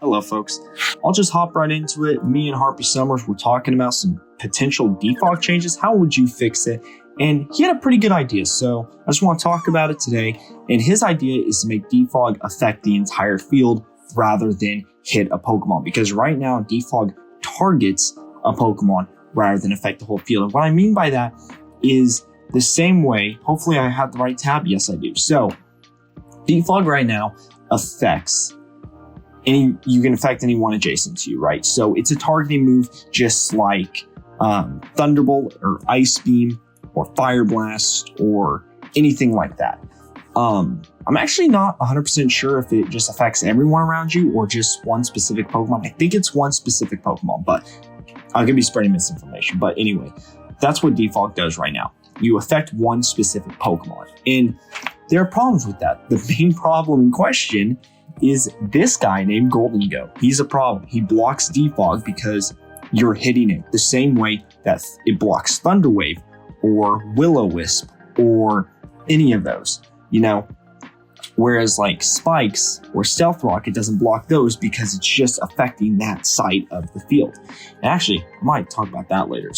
Hello folks, I'll just hop right into it. Me and Harpie Summers were talking about some potential defog changes. How would you fix it? And he had a pretty good idea, so I just want to talk about it today. And his idea is to make defog affect the entire field rather than hit a Pokemon, because right now defog targets a Pokemon rather than affect the whole field. And what I mean by that is the same way, hopefully I have the right tab, yes I do. So defog right now affects you can affect anyone adjacent to you, right? So it's a targeting move just like Thunderbolt or Ice Beam or Fire Blast or anything like that. I'm actually not 100% sure if it just affects everyone around you or just one specific Pokemon. I think it's one specific Pokemon, but I could be spreading misinformation. But anyway, that's what defog does right now. You affect one specific Pokemon. And there are problems with that. The main problem in question is this guy named Gholdengo. He's a problem. He blocks defog because you're hitting it the same way that it blocks Thunder Wave or Will-O-Wisp or any of those, you know? Whereas like Spikes or Stealth Rock, it doesn't block those because it's just affecting that side of the field. And actually, I might talk about that later.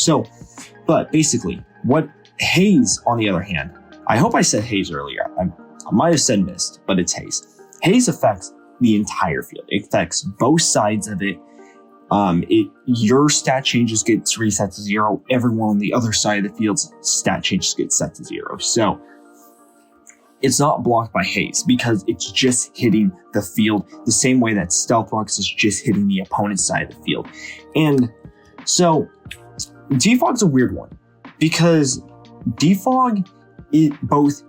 But basically, what Haze, on the other hand, I hope I said Haze earlier. I might have said Mist, but it's Haze. Haze affects the entire field. It affects both sides of it. Your stat changes get reset to 0. Everyone on the other side of the field's stat changes get set to 0. So it's not blocked by Haze because it's just hitting the field the same way that Stealth Rocks is just hitting the opponent's side of the field. And so defog's a weird one because defog, it both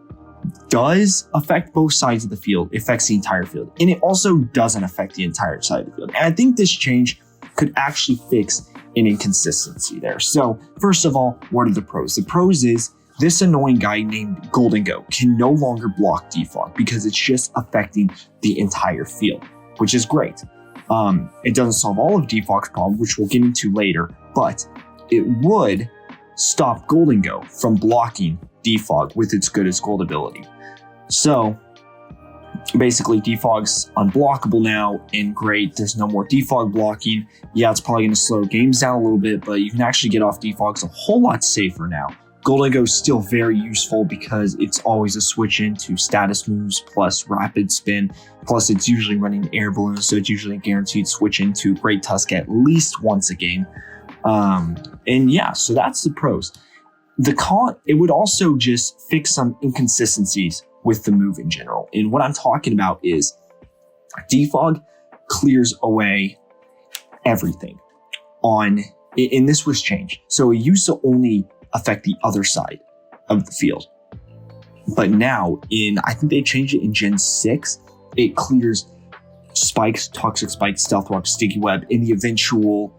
does affect both sides of the field, it affects the entire field, and it also doesn't affect the entire side of the field. And I think this change could actually fix an inconsistency there. So first of all, what are the pros? The pros is this annoying guy named Gholdengo can no longer block defog because it's just affecting the entire field, which is great. It doesn't solve all of defog's problem, which we'll get into later, but it would stop Gholdengo from blocking defog with its good as gold ability. So basically defog's unblockable now, and great, there's no more defog blocking. Yeah, it's probably going to slow games down a little bit, but you can actually get off defogs a whole lot safer now. Gholdengo is still very useful because it's always a switch into status moves plus rapid spin, plus it's usually running air balloons, so it's usually a guaranteed switch into Great Tusk at least once a game. And yeah, so that's the pros. The con, it would also just fix some inconsistencies with the move in general. And what I'm talking about is defog clears away everything and this was changed. So it used to only affect the other side of the field. But now I think they changed it in Gen 6, it clears Spikes, Toxic Spike, Stealth Rock, Sticky Web, and the eventual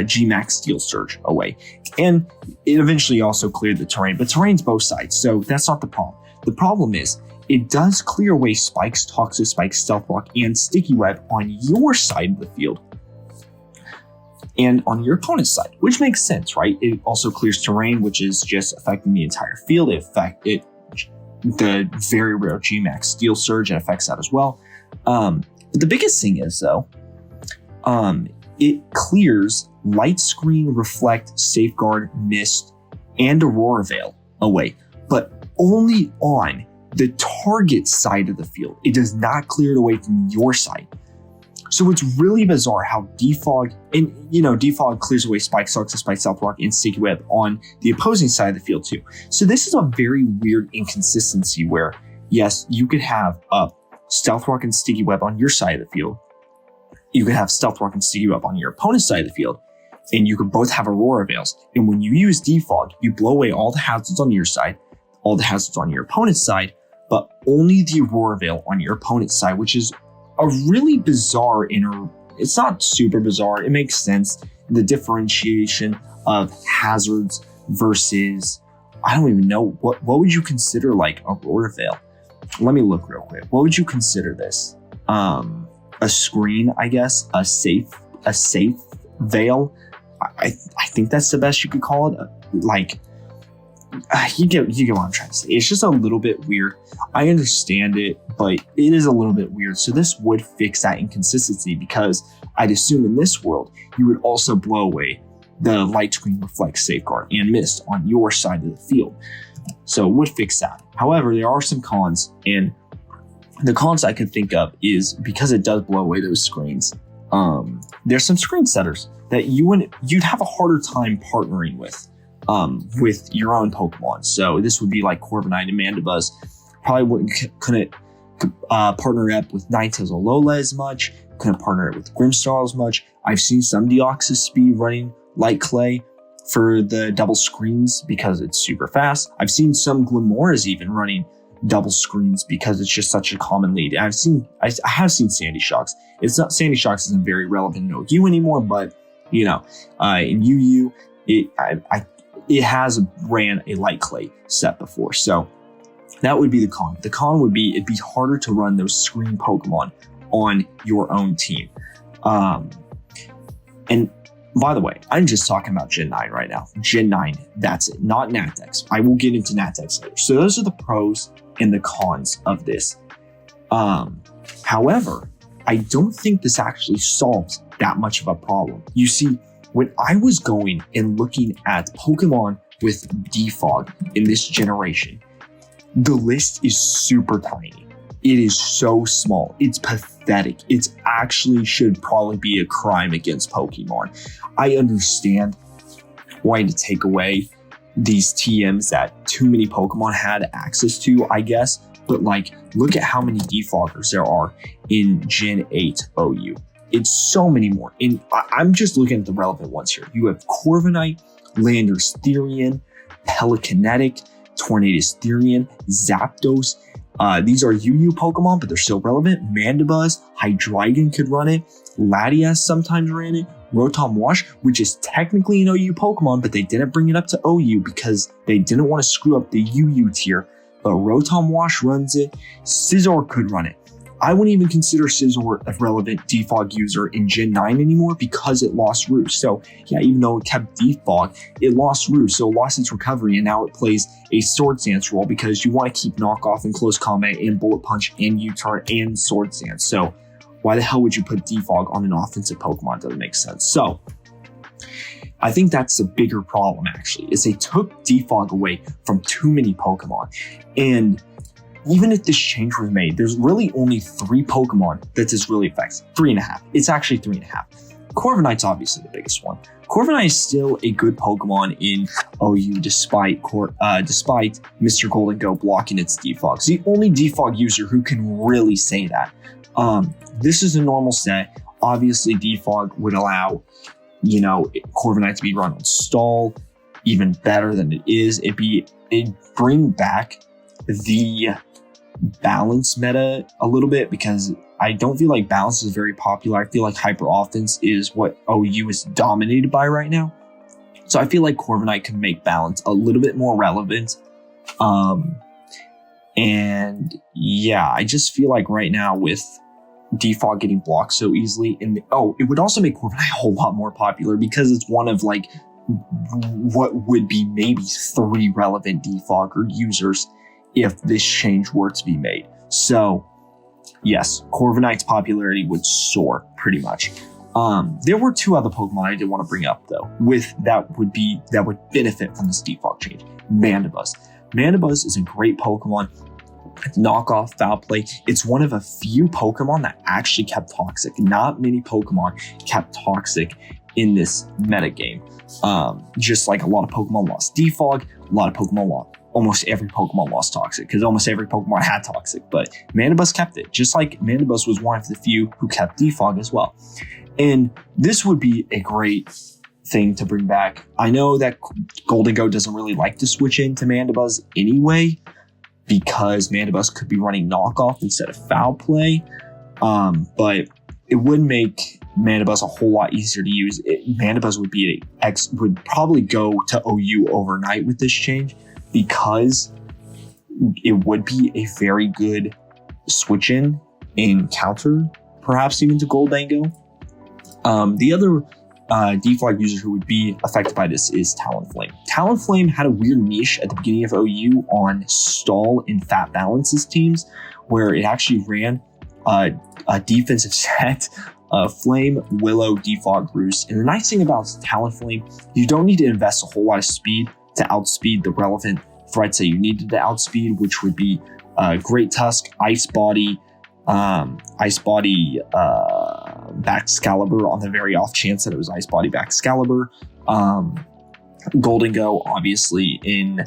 G-Max Steel Surge away. And it eventually also cleared the terrain, but terrain's both sides, so that's not the problem. The problem is it does clear away Spikes, Toxic Spike, Stealth Rock, and Sticky Web on your side of the field and on your opponent's side, which makes sense, right? It also clears terrain, which is just affecting the entire field. The very rare G-Max Steel Surge, it affects that as well. But the biggest thing is though, it clears Light Screen, Reflect, Safeguard, Mist, and Aurora Veil away, but only on the target side of the field. It does not clear it away from your side. So it's really bizarre how defog, and defog clears away Spike, Toxic Spike, Stealth Rock, and Sticky Web on the opposing side of the field too. So this is a very weird inconsistency where, yes, you could have Stealth Rock and Sticky Web on your side of the field. You could have Stealth Rock and Sticky Web on your opponent's side of the field, and you could both have Aurora Veils. And when you use defog, you blow away all the hazards on your side, all the hazards on your opponent's side, but only the Aurora Veil on your opponent's side, which is a really bizarre it's not super bizarre. It makes sense. The differentiation of hazards versus, I don't even know, what would you consider like Aurora Veil? Let me look real quick. What would you consider this? A screen, I guess, a safe veil. I think that's the best you could call it. Like, you get what I'm trying to say. It's just a little bit weird. I understand it, but it is a little bit weird. So this would fix that inconsistency, because I'd assume in this world, you would also blow away the light screen reflect safeguard and mist on your side of the field. So it would fix that. However, there are some cons, and the cons I could think of is because it does blow away those screens. There's some screen setters that you'd have a harder time partnering with your own Pokemon. So this would be like Corviknight and Mandibuzz. Probably couldn't partner up with Ninetales or Alola as much. Couldn't partner up with Grimmsnarl as much. I've seen some Deoxys speed running Light Clay for the double screens because it's super fast. I've seen some Glimmores even running double screens because it's just such a common lead. I have seen Sandy Shocks. Sandy Shocks isn't very relevant in OU anymore, but in UU it has ran a Light Clay set before. So that would be the con. The con would be it'd be harder to run those screen Pokemon on your own team. And by the way, I'm just talking about Gen 9 right now. Gen 9, that's it, not Natex. I will get into Natex later. So those are the pros and the cons of this. However, I don't think this actually solves that much of a problem. You see, when I was going and looking at Pokemon with Defog in this generation, the list is super tiny. It is so small. It's pathetic. It actually should probably be a crime against Pokemon. I understand wanting to take away these TMs that too many Pokemon had access to, I guess. But look at how many defoggers there are in Gen 8 OU. It's so many more. And I'm just looking at the relevant ones here. You have Corviknight, Landorus Therian, Pelicanetic, Tornadus Therian, Zapdos. These are UU Pokemon, but they're still relevant. Mandibuzz, Hydreigon could run it. Latias sometimes ran it. Rotom Wash, which is technically an OU Pokemon, but they didn't bring it up to OU because they didn't want to screw up the UU tier. But Rotom Wash runs it. Scizor could run it. I wouldn't even consider Scizor a relevant Defog user in Gen 9 anymore because it lost Roost. So yeah, even though it kept Defog, it lost Roost, so it lost its recovery, and now it plays a Sword Stance role because you want to keep Knockoff in close combat and Bullet Punch and U-Turn and Sword Stance. So why the hell would you put Defog on an offensive Pokemon? Doesn't make sense. So I think that's the bigger problem actually, is they took Defog away from too many Pokemon. And even if this change was made, there's really only 3 Pokemon that this really affects. 3.5. It's actually 3.5. Corviknight's obviously the biggest one. Corviknight is still a good Pokemon in OU despite Mr. Gholdengo blocking its Defog. It's the only Defog user who can really say that. This is a normal set. Obviously, Defog would allow, Corviknight to be run on stall even better than it is. It'd bring back the balance meta a little bit, because I don't feel like balance is very popular. I feel like hyper offense is what OU is dominated by right now. So I feel like Corviknight can make balance a little bit more relevant. And yeah, I just feel like right now with Defog getting blocked so easily, and it would also make Corviknight a whole lot more popular because it's one of what would be maybe 3 relevant Defogger users if this change were to be made. So yes, Corviknight's popularity would soar pretty much. There were 2 other Pokemon I did want to bring up though, that would benefit from this Defog change. Mandibuzz. Mandibuzz is a great Pokemon. Knockoff, foul play. It's one of a few Pokemon that actually kept toxic. Not many Pokemon kept toxic in this metagame. Just like a lot of Pokemon lost Defog, almost every Pokemon lost Toxic because almost every Pokemon had Toxic, but Mandibuzz kept it, just like Mandibuzz was one of the few who kept Defog as well. And this would be a great thing to bring back. I know that Gholdengo doesn't really like to switch into Mandibuzz anyway, because Mandibuzz could be running Knockoff instead of Foul Play, but it would make Mandibuzz a whole lot easier to use. Mandibuzz would probably go to OU overnight with this change, because it would be a very good switch in counter, perhaps even to Gholdengo. The other Defog user who would be affected by this is Talonflame. Talonflame had a weird niche at the beginning of OU on stall and fat balances teams, where it actually ran a defensive set of Flame, Willow, Defog, Roost. And the nice thing about Talonflame, you don't need to invest a whole lot of speed to outspeed the relevant threats that you needed to outspeed, which would be Great Tusk, Ice Body, Excalibur on the very off chance that it was Ice Body Excalibur, Gholdengo obviously in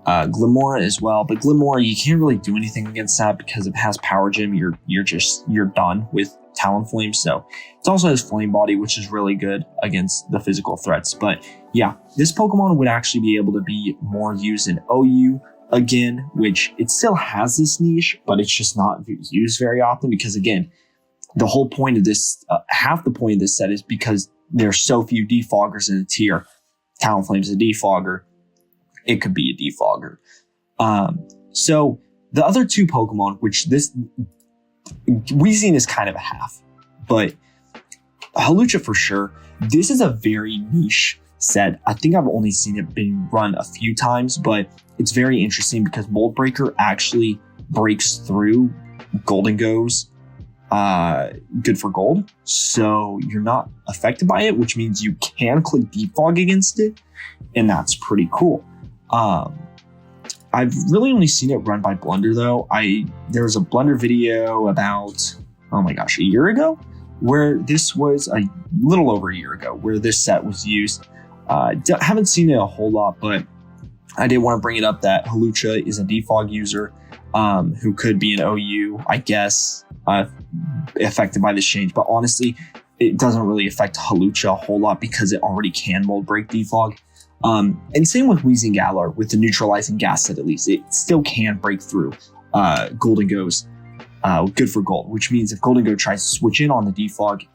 Glimmora as well, but Glimmora you can't really do anything against that because if it has Power Gem, you're done with Talonflame. So it also has Flame Body, which is really good against the physical threats. But yeah, this Pokemon would actually be able to be more used in OU again, which it still has this niche, but it's just not used very often because again, the whole point of this, half the point of this set is because there's so few defoggers in the tier. Talonflame's a defogger. It could be a defogger. So the other two Pokemon, which this Weezing is kind of a half, but Hawlucha for sure. This is a very niche set. I think I've only seen it being run a few times, but it's very interesting because Mold Breaker actually breaks through Gholdengo's good for gold, so you're not affected by it, which means you can click Defog against it, and that's pretty cool. I've really only seen it run by Blunder though. There was a Blunder video about, oh my gosh, a year ago, where this was a little over a year ago, where this set was used. Haven't seen it a whole lot, but I did want to bring it up that Hawlucha is a Defog user who could be an OU, I guess, affected by this change. But honestly, it doesn't really affect Hawlucha a whole lot because it already can mold break Defog. And same with Weezing Galar with the neutralizing gas set, at least it still can break through Gholdengo's good for gold, which means if Gholdengo tries to switch in on the Defog,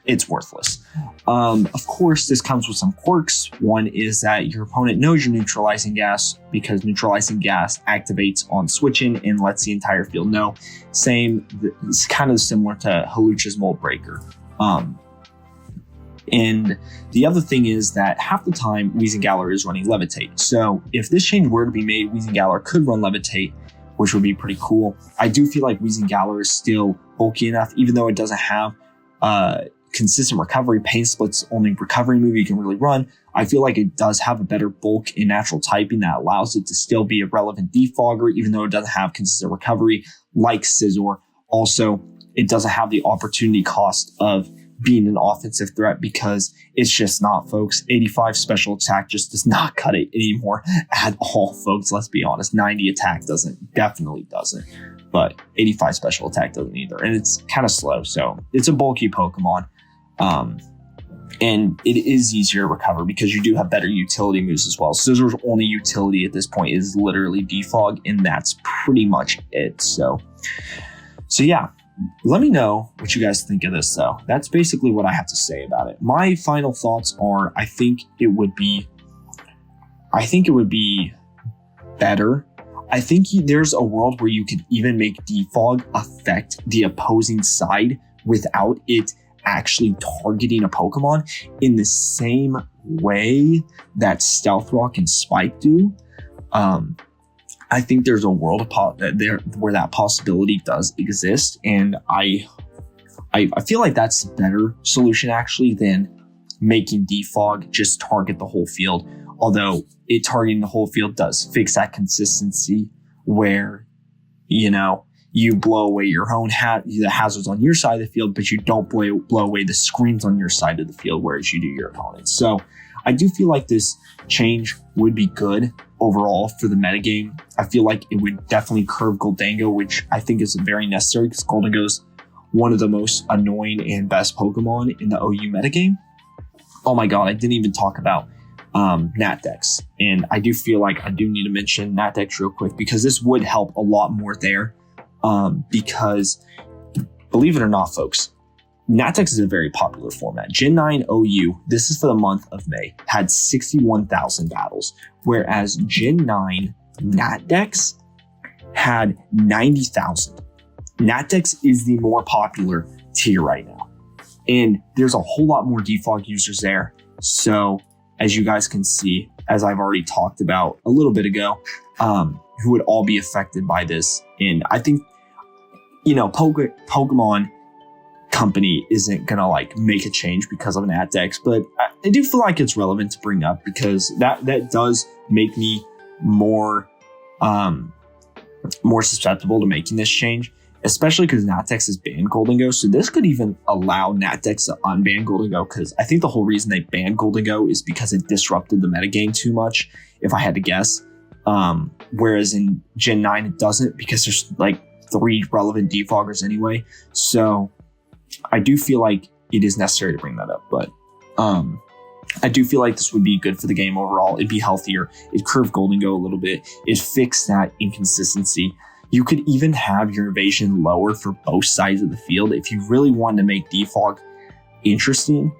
it's worthless. Of course, this comes with some quirks. One is that your opponent knows you're neutralizing gas because neutralizing gas activates on switching and lets the entire field know. It's kind of similar to Hawlucha's Mold Breaker. And the other thing is that half the time Weezing Galar is running Levitate. So if this change were to be made, Weezing Galar could run Levitate, which would be pretty cool. I do feel like Weezing Galar is still bulky enough, even though it doesn't have consistent recovery. Pain Split's only recovery move you can really run. I feel like it does have a better bulk in natural typing that allows it to still be a relevant defogger, even though it doesn't have consistent recovery like Scizor. Also, it doesn't have the opportunity cost of being an offensive threat because it's just not, folks. 85 special attack just does not cut it anymore at all, folks. Let's be honest. 90 attack definitely doesn't. But 85 special attack doesn't either. And it's kind of slow. So it's a bulky Pokemon. And it is easier to recover because you do have better utility moves as well. Scizor's only utility at this point is literally Defog, and that's pretty much it. So yeah. Let me know what you guys think of this, though. That's basically what I have to say about it. My final thoughts are, I think it would be better. I think there's a world where you could even make Defog affect the opposing side without it actually targeting a Pokemon in the same way that Stealth Rock and Spike do. I think there's a world where that possibility does exist, and I feel like that's a better solution actually than making Defog just target the whole field. Although it targeting the whole field does fix that consistency where you blow away your own the hazards on your side of the field, but you don't blow away the screens on your side of the field, whereas you do your opponents. So I do feel like this change would be good overall for the metagame. I feel like it would definitely curb Gholdengo, which I think is very necessary because Gholdengo is one of the most annoying and best Pokemon in the OU metagame. Oh my god, I didn't even talk about Natdex. And I do feel like I do need to mention Natdex real quick because this would help a lot more there. Because believe it or not, folks, Natdex is a very popular format. Gen 9 OU, this is for the month of May, had 61,000 battles, whereas Gen 9 Natdex had 90,000. Natdex is the more popular tier right now. And there's a whole lot more Defog users there. So as you guys can see, as I've already talked about a little bit ago, who would all be affected by this. And I think, Pokemon company isn't gonna like make a change because of an AtDex, but I do feel like it's relevant to bring up because that does make me more susceptible to making this change, especially because NatDex has banned Gholdengo. So this could even allow NatDex to unban Gholdengo, because I think the whole reason they banned Gholdengo is because it disrupted the metagame too much, if I had to guess. Whereas in Gen 9 it doesn't, because there's like 3 relevant defoggers anyway. So I do feel like it is necessary to bring that up, but I do feel like this would be good for the game overall. It'd be healthier. It'd curve Gholdengo a little bit. It'd fix that inconsistency. You could even have your evasion lower for both sides of the field if you really wanted to make Defog interesting.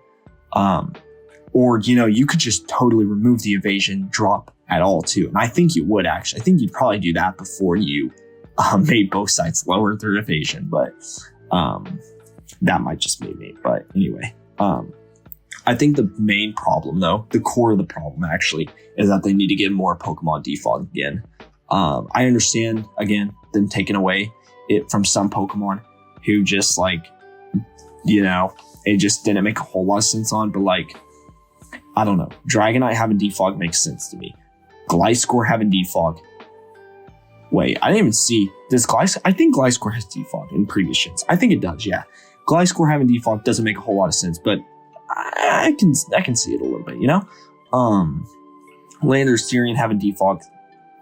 Or, you could just totally remove the evasion drop at all too. And I think you would actually. I think you'd probably do that before you made both sides lower their evasion, but that might just be me. But anyway, I think the main problem, though, the core of the problem actually, is that they need to get more Pokemon Defog again. I understand, again, them taking away it from some Pokemon who just it just didn't make a whole lot of sense on, but I don't know. Dragonite having Defog makes sense to me. Gliscor having Defog. Wait, I didn't even see. Does Gliscor? I think Gliscor has Defog in previous shits. I think it does, yeah. Gliscor having Defog doesn't make a whole lot of sense, but I can see it a little bit, Landorus, Tyrion having Defog,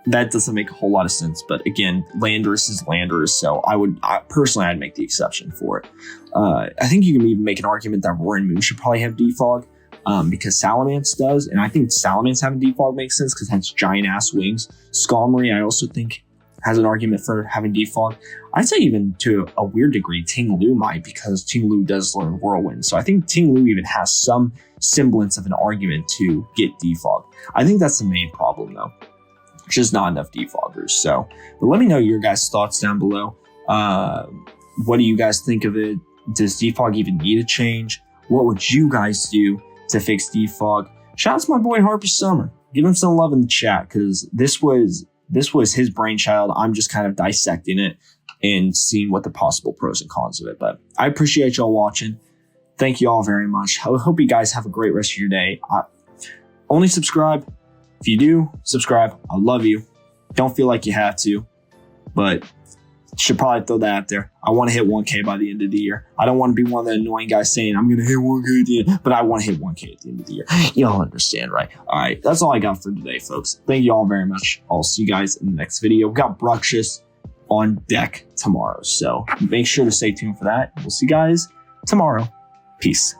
that doesn't make a whole lot of sense, but again, Landorus is Landorus, so I'd make the exception for it. I think you can even make an argument that Roaring Moon should probably have Defog, because Salamence does, and I think Salamence having Defog makes sense because it has giant ass wings. Skarmory, I also think, has an argument for having Defog. I'd say even to a weird degree, Ting Lu might, because Ting Lu does learn Whirlwind. So I think Ting Lu even has some semblance of an argument to get Defog. I think that's the main problem, though. Just not enough Defoggers. So, but let me know your guys' thoughts down below. What do you guys think of it? Does Defog even need a change? What would you guys do to fix Defog? Shout out to my boy Harpie Summer. Give him some love in the chat, because this was his brainchild. I'm just kind of dissecting it and seeing what the possible pros and cons of it. But I appreciate y'all watching. Thank you all very much. I hope you guys have a great rest of your day. Only subscribe. If you do, subscribe. I love you. Don't feel like you have to, but should probably throw that out there. I want to hit 1K by the end of the year. I don't want to be one of the annoying guys saying I'm going to hit 1K at the end, but I want to hit 1K at the end of the year. Y'all understand, right? All right, that's all I got for today, folks. Thank you all very much. I'll see you guys in the next video. We've got Bruxious on deck tomorrow, so make sure to stay tuned for that. We'll see you guys tomorrow. Peace.